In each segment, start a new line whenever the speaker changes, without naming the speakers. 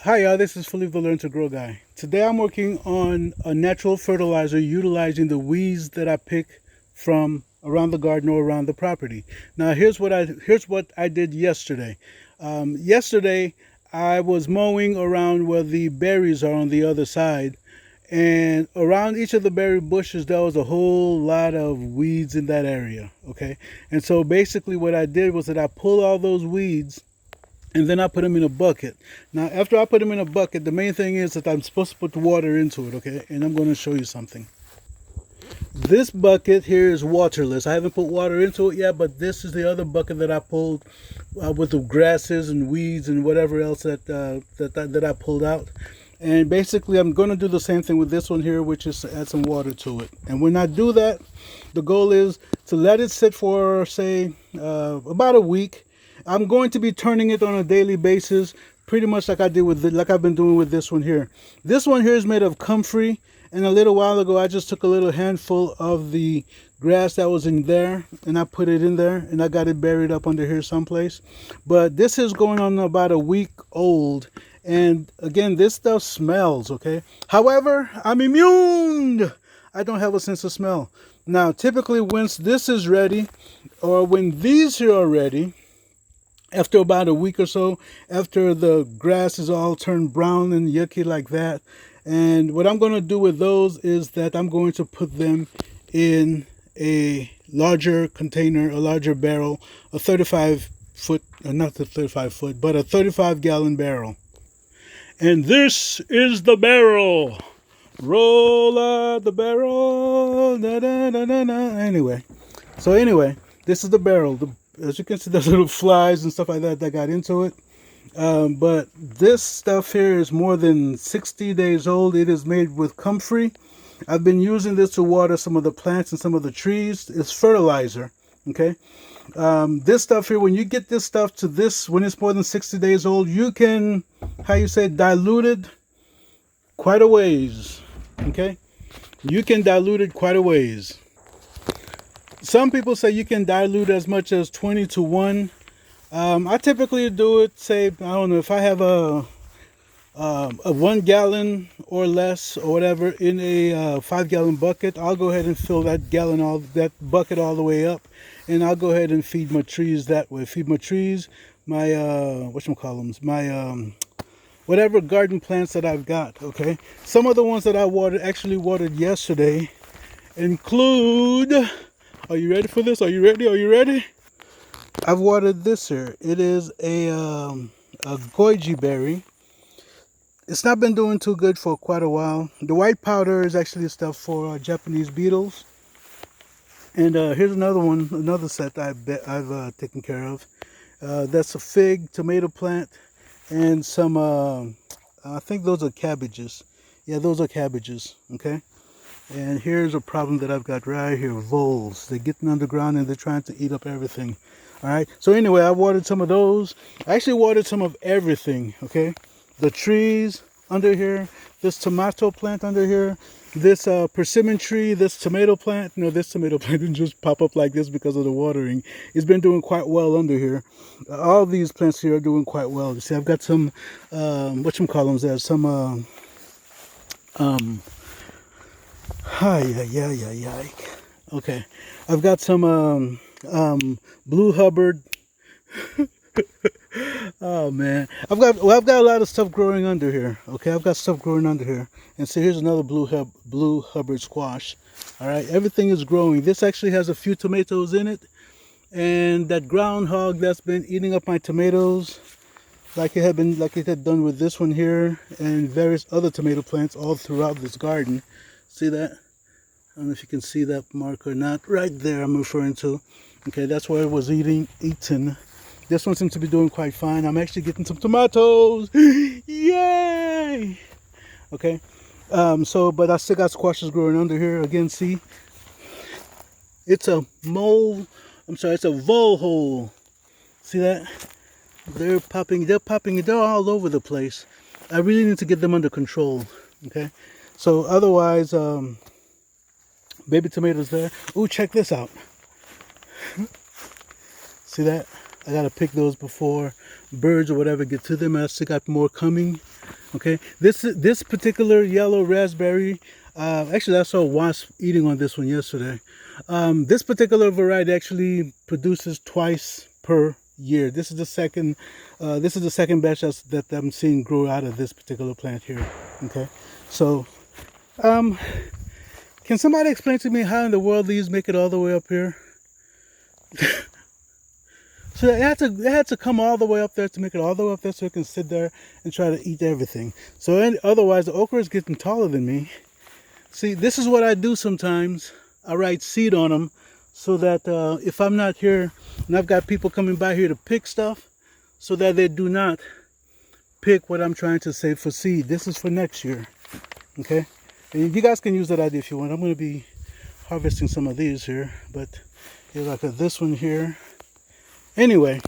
Hi y'all, this is Philippe the Learn to Grow guy. Today I'm working on a natural fertilizer utilizing the weeds that I pick from around the garden or around the property. Now here's what I did yesterday. Yesterday I was mowing around where the berries are on the other side, and around each of the berry bushes there was a whole lot of weeds in that area. Okay, and so basically what I did was that I pulled all those weeds and then I put them in a bucket. Now, after I put them in a bucket, the main thing is that I'm supposed to put the water into it, okay? And I'm going to show you something. This bucket here is waterless. I haven't put water into it yet, but this is the other bucket that I pulled with the grasses and weeds and whatever else that I pulled out. And basically, I'm going to do the same thing with this one here, which is to add some water to it. And when I do that, the goal is to let it sit for, say, about a week. I'm going to be turning it on a daily basis, pretty much like like I've been doing with this one here. This one here is made of comfrey, and a little while ago I just took a little handful of the grass that was in there and I put it in there, and I got it buried up under here someplace. But this is going on about a week old, and again, this stuff smells, okay? However, I'm immune. I don't have a sense of smell. Now, typically once this is ready, or when these here are ready, after about a week or so, after the grass is all turned brown and yucky like that, and what I'm going to do with those is that I'm going to put them in a larger container, a larger barrel, a 35 foot, not the 35 foot, but a 35-gallon barrel. And this is the barrel. Roll out the barrel. Da, da, da, da, da. Anyway, this is the barrel. As you can see, there's little flies and stuff like that got into it. But this stuff here is more than 60 days old. It is made with comfrey. I've been using this to water some of the plants and some of the trees. It's fertilizer. Okay. This stuff here, when you get this stuff to this, when it's more than 60 days old, you can, dilute it quite a ways. Okay. You can dilute it quite a ways. Some people say you can dilute as much as 20 to 1. I typically do it, say, I don't know, if I have a 1 gallon or less or whatever in a 5-gallon bucket, I'll go ahead and fill that bucket all the way up, and I'll go ahead and feed my trees that way. Feed my trees, my whatchamacallums, my whatever garden plants that I've got. Okay, some of the ones that I actually watered yesterday include. Are you ready for this? Are you ready? Are you ready? I've watered this here. It is a goji berry. It's not been doing too good for quite a while. The white powder is actually stuff for Japanese beetles. And here's another set I've taken care of. That's a fig, tomato plant, and some, I think those are cabbages. Yeah, those are cabbages, okay? And here's a problem that I've got right here, voles. They're getting underground and they're trying to eat up everything. All right. So anyway, I watered some of those. I actually watered some of everything, okay? The trees under here, this tomato plant under here, this persimmon tree, this tomato plant. No, this tomato plant didn't just pop up like this because of the watering. It's been doing quite well under here. All these plants here are doing quite well. You see, I've got some, whatchamacallums there, some, okay, I've got some Blue Hubbard. Oh man, I've got a lot of stuff growing under here. Okay, I've got stuff growing under here, and so here's another Blue Hubbard squash. All right, everything is growing. This actually has a few tomatoes in it, and that groundhog that's been eating up my tomatoes, like it had done with this one here and various other tomato plants all throughout this garden. See that? I don't know if you can see that mark or not. Right there I'm referring to. Okay, that's where it was eaten. This one seems to be doing quite fine. I'm actually getting some tomatoes. Yay! Okay. But I still got squashes growing under here. Again, see? It's a it's a vole hole. See that? They're popping, they're all over the place. I really need to get them under control. Okay. So otherwise, baby tomatoes there. Ooh, check this out. See that? I gotta pick those before birds or whatever get to them. I still got more coming. Okay, this particular yellow raspberry, actually I saw a wasp eating on this one yesterday. This particular variety actually produces twice per year. This is the second batch that I'm seeing grow out of this particular plant here. Okay, so um, can somebody explain to me how in the world these make it all the way up here? So it had to come all the way up there to make it all the way up there so it can sit there and try to eat everything. So otherwise the okra is getting taller than me. See, this is what I do sometimes. I write seed on them so that if I'm not here and I've got people coming by here to pick stuff, so that they do not pick what I'm trying to save for seed. This is for next year. Okay? And you guys can use that idea if you want. I'm going to be harvesting some of these here, but here's like this one here. Anyway,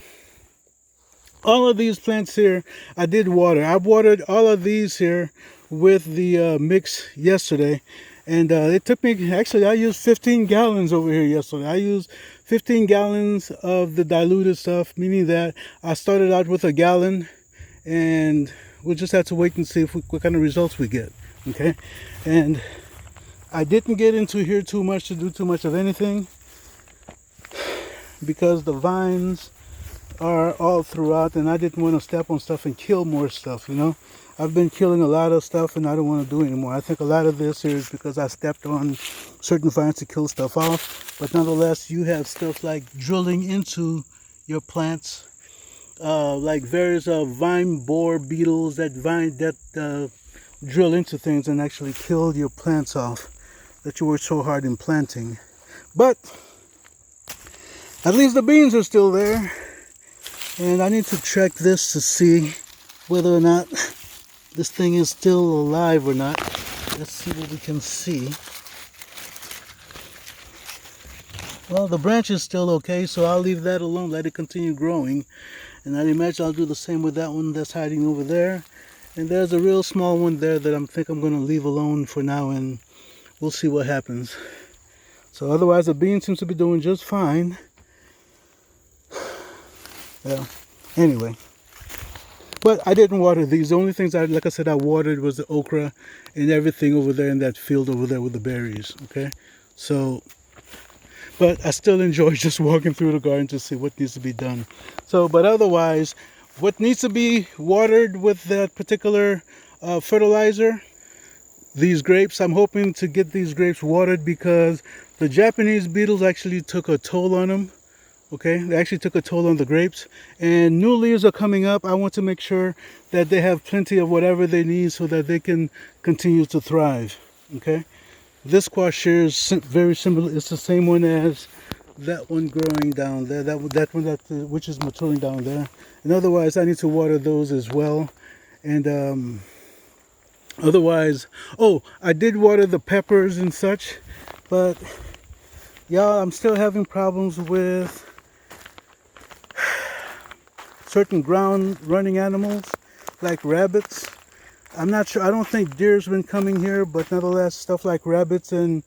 all of these plants here, I did water. I watered all of these here with the mix yesterday. And it took me, actually I used 15 gallons over here yesterday. I used 15 gallons of the diluted stuff, meaning that I started out with a gallon and we'll just have to wait and see what kind of results we get. Okay. And I didn't get into here too much to do too much of anything, because the vines are all throughout and I didn't want to step on stuff and kill more stuff, you know. I've been killing a lot of stuff and I don't want to do anymore. I think a lot of this is because I stepped on certain vines to kill stuff off. But nonetheless, you have stuff like drilling into your plants, like various vine borer beetles that drill into things and actually kill your plants off that you worked so hard in planting. But at least the beans are still there, and I need to check this to see whether or not this thing is still alive or not. Let's see what we can see. Well, the branch is still okay, so I'll leave that alone, let it continue growing. And I'd imagine I'll do the same with that one that's hiding over there. And there's a real small one there that I think I'm going to leave alone for now, and we'll see what happens. So otherwise, the bean seems to be doing just fine. Well, anyway, but I didn't water these. The only things like I said, I watered was the okra and everything over there in that field over there with the berries. Okay, so, but I still enjoy just walking through the garden to see what needs to be done. So, but otherwise, what needs to be watered with that particular fertilizer, these grapes. I'm hoping to get these grapes watered because the Japanese beetles actually took a toll on them. Okay, they actually took a toll on the grapes, and new leaves are coming up. I want to make sure that they have plenty of whatever they need so that they can continue to thrive. Okay, this squash here is very similar. It's the same one as that one growing down there. That one which is maturing down there. And otherwise, I need to water those as well. And otherwise, oh, I did water the peppers and such, but y'all, I'm still having problems with certain ground running animals like rabbits. I'm not sure. I don't think deer's been coming here, but nonetheless, stuff like rabbits and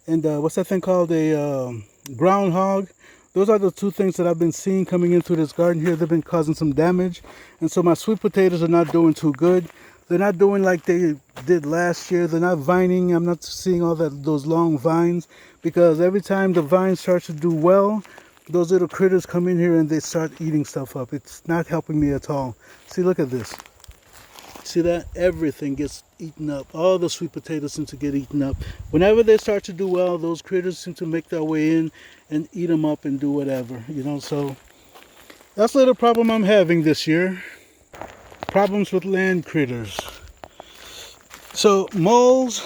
what's that thing called, a groundhog. Those are the two things that I've been seeing coming into this garden here. They've been causing some damage, and so my sweet potatoes are not doing too good. They're not doing like they did last year. They're not vining. I'm not seeing all those long vines, because every time the vine starts to do well, those little critters come in here and they start eating stuff up. It's not helping me at all. See, look at this. See that? Everything gets eaten up. All the sweet potatoes seem to get eaten up. Whenever they start to do well, those critters seem to make their way in and eat them up and do whatever, you know. So that's a little problem I'm having this year. Problems with land critters. So voles,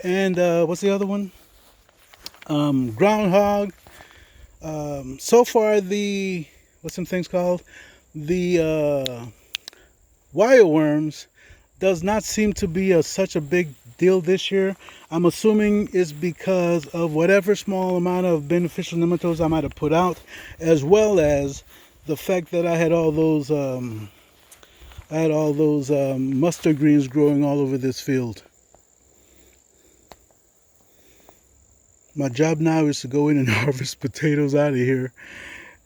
and what's the other one? Groundhog. So far, what's some things called? The wireworms does not seem to be such a big deal this year. I'm assuming it's because of whatever small amount of beneficial nematodes I might have put out, as well as the fact that I had all those mustard greens growing all over this field. My job now is to go in and harvest potatoes out of here.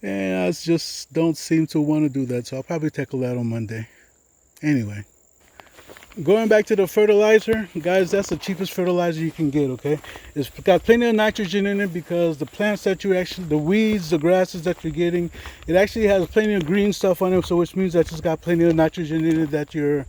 and I just don't seem to want to do that. So I'll probably tackle that on Monday. Anyway, going back to the fertilizer, guys, that's the cheapest fertilizer you can get, okay? It's got plenty of nitrogen in it because the plants that you actually, the weeds, the grasses that you're getting, it actually has plenty of green stuff on it, so which means that it's got plenty of nitrogen in it that your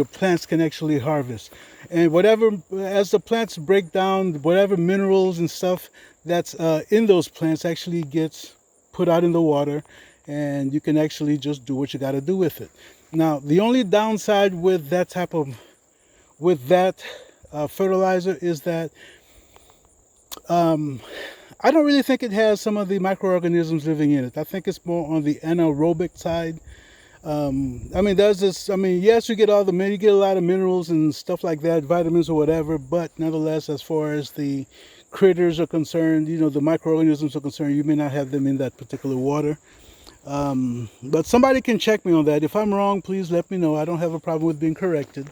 plants can actually harvest. And whatever, as the plants break down, whatever minerals and stuff that's in those plants actually gets put out in the water, and you can actually just do what you got to do with it. Now, the only downside with that fertilizer is that I don't really think it has some of the microorganisms living in it. I think it's more on the anaerobic side. I mean, yes, you get you get a lot of minerals and stuff like that, vitamins or whatever, but nonetheless, as far as the critters are concerned, the microorganisms are concerned, you may not have them in that particular water. But somebody can check me on that. If I'm wrong, please let me know. I don't have a problem with being corrected,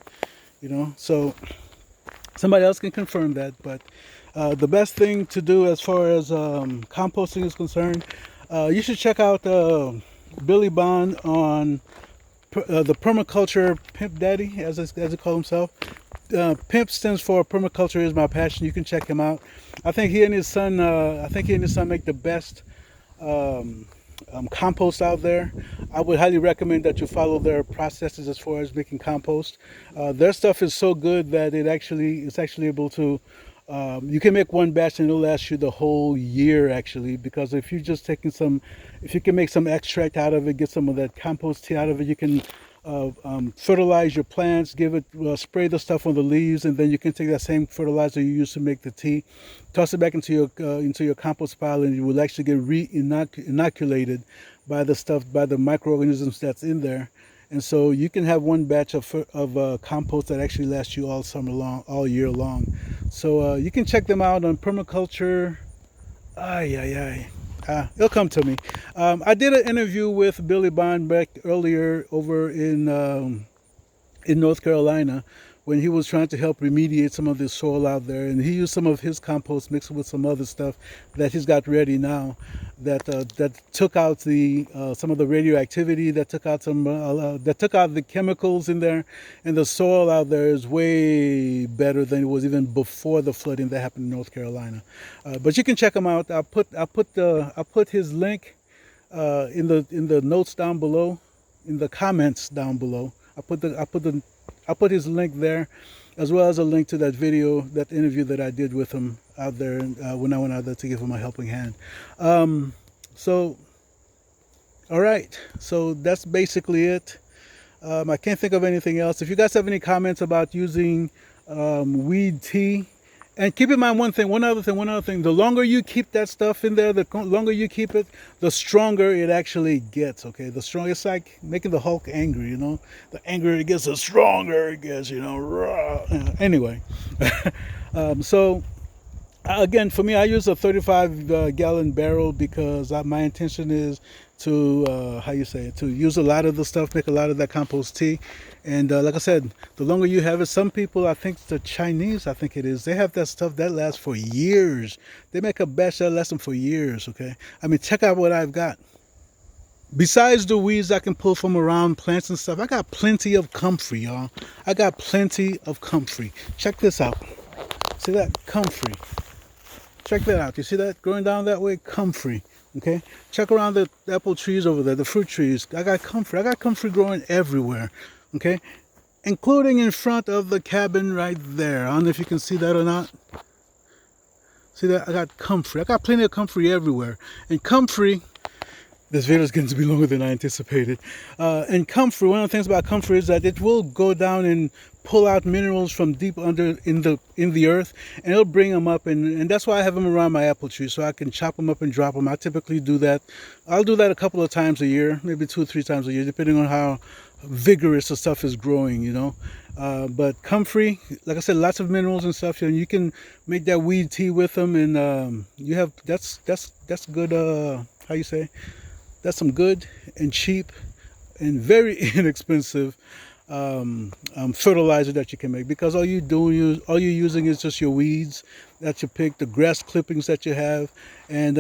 so somebody else can confirm that. But the best thing to do as far as composting is concerned, you should check out Billy Bond on the permaculture pimp daddy, as he calls himself. Pimp stands for permaculture is my passion. You can check him out. I think he and his son make the best compost out there. I would highly recommend that you follow their processes as far as making compost. Their stuff is so good that it's actually able to, you can make one batch and it'll last you the whole year actually, because if you can make some extract out of it, get some of that compost tea out of it, you can fertilize your plants, spray the stuff on the leaves, and then you can take that same fertilizer you used to make the tea, toss it back into your compost pile, and you will actually get inoculated by the microorganisms that's in there. And so you can have one batch of compost that actually lasts you all year long. So you can check them out on permaculture. It'll come to me. I did an interview with Billy Bond back earlier over in North Carolina when he was trying to help remediate some of the soil out there, and he used some of his compost mixed with some other stuff that he's got ready now that took out some of the radioactivity, that took out the chemicals in there, and the soil out there is way better than it was even before the flooding that happened in North Carolina. But you can check him out. I'll put his link in the notes down below, in the comments down below. I'll put his link there, as well as a link to that interview that I did with him out there when I went out there to give him a helping hand. All right. So that's basically it. I can't think of anything else. If you guys have any comments about using weed tea, and keep in mind one other thing, the longer you keep that stuff in there, the longer you keep it, the stronger it actually gets, okay? The stronger, it's like making the Hulk angry, The angrier it gets, the stronger it gets, Anyway, so again, for me, I use a 35 gallon barrel because my intention is to use a lot of the stuff, make a lot of that compost tea. And like I said, the longer you have it, some people, I think the Chinese, I think it is, they have that stuff that lasts for years. They make a batch that lasts them for years, okay? I mean, check out what I've got. Besides the weeds I can pull from around plants and stuff, I got plenty of comfrey, y'all. I got plenty of comfrey. Check this out. See that? Comfrey. Check that out. You see that growing down that way? Comfrey. Okay? Check around the apple trees over there, the fruit trees. I got comfrey. I got comfrey growing everywhere. Okay? Including in front of the cabin right there. I don't know if you can see that or not. See that? I got comfrey. I got plenty of comfrey everywhere. And comfrey, this video is going to be longer than I anticipated. And comfrey, one of the things about comfrey is that it will go down and pull out minerals from deep under in the earth, and it'll bring them up, and that's why I have them around my apple tree, so I can chop them up and drop them. I typically do that. I'll do that a couple of times a year, maybe 2 or 3 times a year, depending on how vigorous the stuff is growing, But comfrey, like I said, lots of minerals and stuff, and you can make that weed tea with them, and you have that's good. How you say? That's some good and cheap and very inexpensive fertilizer that you can make, because all you're using is just your weeds that you pick, the grass clippings that you have, and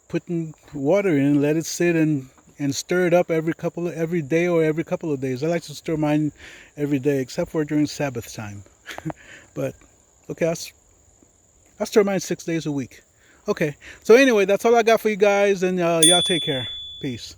putting water in, let it sit and stir it up every day or every couple of days. I like to stir mine every day, except for during Sabbath time. But okay, I stir mine 6 days a week. Okay, so anyway, that's all I got for you guys, and y'all take care. Peace.